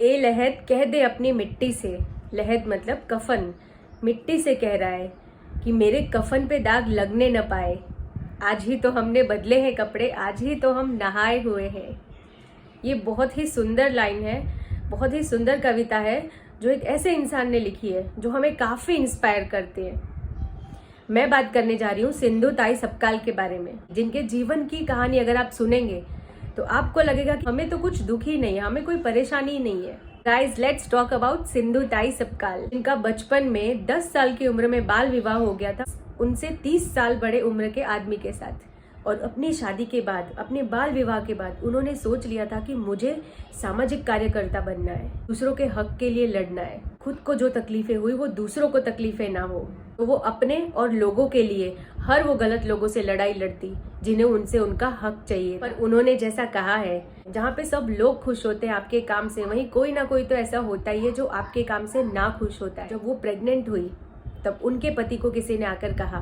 ए लहद कह दे अपनी मिट्टी से, लहद मतलब कफन, मिट्टी से कह रहा है कि मेरे कफन पे दाग लगने न पाए। आज ही तो हमने बदले हैं कपड़े, आज ही तो हम नहाए हुए हैं। ये बहुत ही सुंदर लाइन है, बहुत ही सुंदर कविता है जो एक ऐसे इंसान ने लिखी है जो हमें काफ़ी इंस्पायर करती है। मैं बात करने जा रही हूँ सिंधु ताई सपकाल के बारे में, जिनके जीवन की कहानी अगर आप सुनेंगे तो आपको लगेगा कि हमें तो कुछ दुख ही नहीं है, हमें कोई परेशानी ही नहीं है। Guys, let's talk about Sindhu ताई सपकाल, जिनका बचपन में 10 साल की उम्र में बाल विवाह हो गया था उनसे 30 साल बड़े उम्र के आदमी के साथ। और अपनी शादी के बाद, अपने बाल विवाह के बाद उन्होंने सोच लिया था कि मुझे सामाजिक कार्यकर्ता बनना है, दूसरों के हक के लिए लड़ना है। खुद को जो तकलीफें हुई वो दूसरों को तकलीफें ना हो, तो वो अपने और लोगों के लिए हर वो गलत लोगों से लड़ाई लड़ती जिन्हें उनसे उनका हक चाहिए। पर उन्होंने जैसा कहा है, जहाँ पे सब लोग खुश होते हैं आपके काम से, वहीं कोई ना कोई तो ऐसा होता ही है जो आपके काम से ना खुश होता है। जब वो प्रेग्नेंट हुई तब उनके पति को किसी ने आकर कहा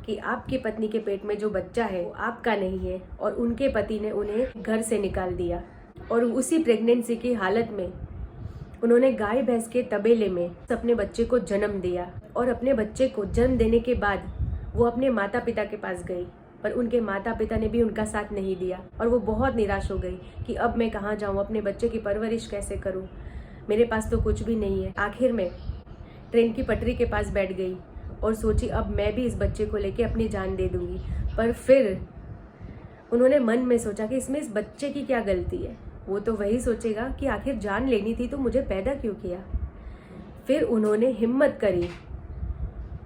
कि आपकी पत्नी के पेट में जो बच्चा है वो आपका नहीं है, और उनके पति ने उन्हें घर से निकाल दिया। और उसी प्रेगनेंसी की हालत में उन्होंने गाय भैंस के तबेले में अपने बच्चे को जन्म दिया। और अपने बच्चे को जन्म देने के बाद वो अपने माता पिता के पास गई, पर उनके माता पिता ने भी उनका साथ नहीं दिया और वो बहुत निराश हो गई कि अब मैं कहाँ जाऊँ, अपने बच्चे की परवरिश कैसे करूँ, मेरे पास तो कुछ भी नहीं है। आखिर में ट्रेन की पटरी के पास बैठ गई और सोची अब मैं भी इस बच्चे को लेके अपनी जान दे दूंगी। पर फिर उन्होंने मन में सोचा कि इसमें इस बच्चे की क्या गलती है, वो तो वही सोचेगा कि आखिर जान लेनी थी तो मुझे पैदा क्यों किया। फिर उन्होंने हिम्मत करी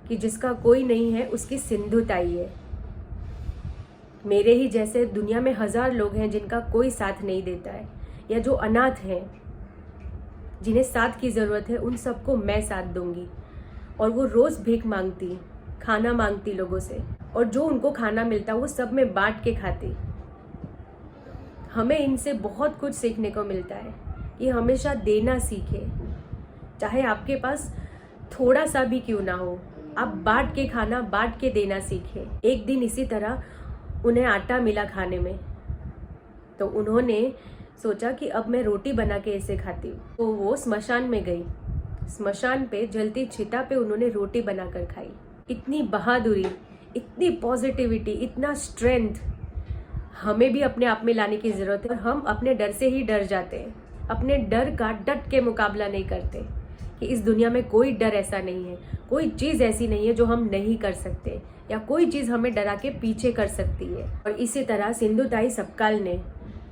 कि जिसका कोई नहीं है उसकी सिंधु ताई है। मेरे ही जैसे दुनिया में 1000 लोग हैं जिनका कोई साथ नहीं देता है, या जो अनाथ हैं जिन्हें साथ की ज़रूरत है, उन सबको मैं साथ दूंगी। और वो रोज़ भीख मांगती, खाना मांगती लोगों से, और जो उनको खाना मिलता वो सब में बांट के खाती। हमें इनसे बहुत कुछ सीखने को मिलता है। ये हमेशा देना सीखे, चाहे आपके पास थोड़ा सा भी क्यों ना हो, आप बांट के खाना, बांट के देना सीखे। एक दिन इसी तरह उन्हें आटा मिला खाने में, तो उन्होंने सोचा कि अब मैं रोटी बना के इसे खाती हूँ। तो वो स्मशान में गई। स्मशान पे जलती चिता पे उन्होंने रोटी बनाकर खाई। इतनी बहादुरी, इतनी पॉजिटिविटी, इतना स्ट्रेंथ हमें भी अपने आप में लाने की जरूरत है। और हम अपने डर से ही डर जाते हैं, अपने डर का डट के मुकाबला नहीं करते कि इस दुनिया में कोई डर ऐसा नहीं है, कोई चीज़ ऐसी नहीं है जो हम नहीं कर सकते, या कोई चीज़ हमें डरा के पीछे कर सकती है। और इसी तरह सिंधु ताई सपकाल ने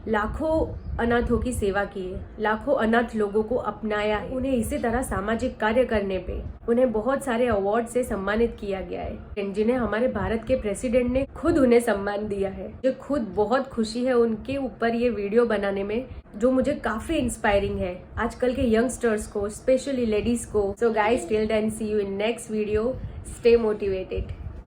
लाखों अनाथों की सेवा की है, लाखों अनाथ लोगों को अपनाया है। उन्हें इसी तरह सामाजिक कार्य करने पे उन्हें बहुत सारे अवार्ड से सम्मानित किया गया है, जिन्हें हमारे भारत के प्रेसिडेंट ने खुद उन्हें सम्मान दिया है। मुझे खुद बहुत खुशी है उनके ऊपर ये वीडियो बनाने में, जो मुझे काफी इंस्पायरिंग है आजकल के यंगस्टर्स को, स्पेशली लेडीज को। So guys, till then see you in next video. Stay motivated.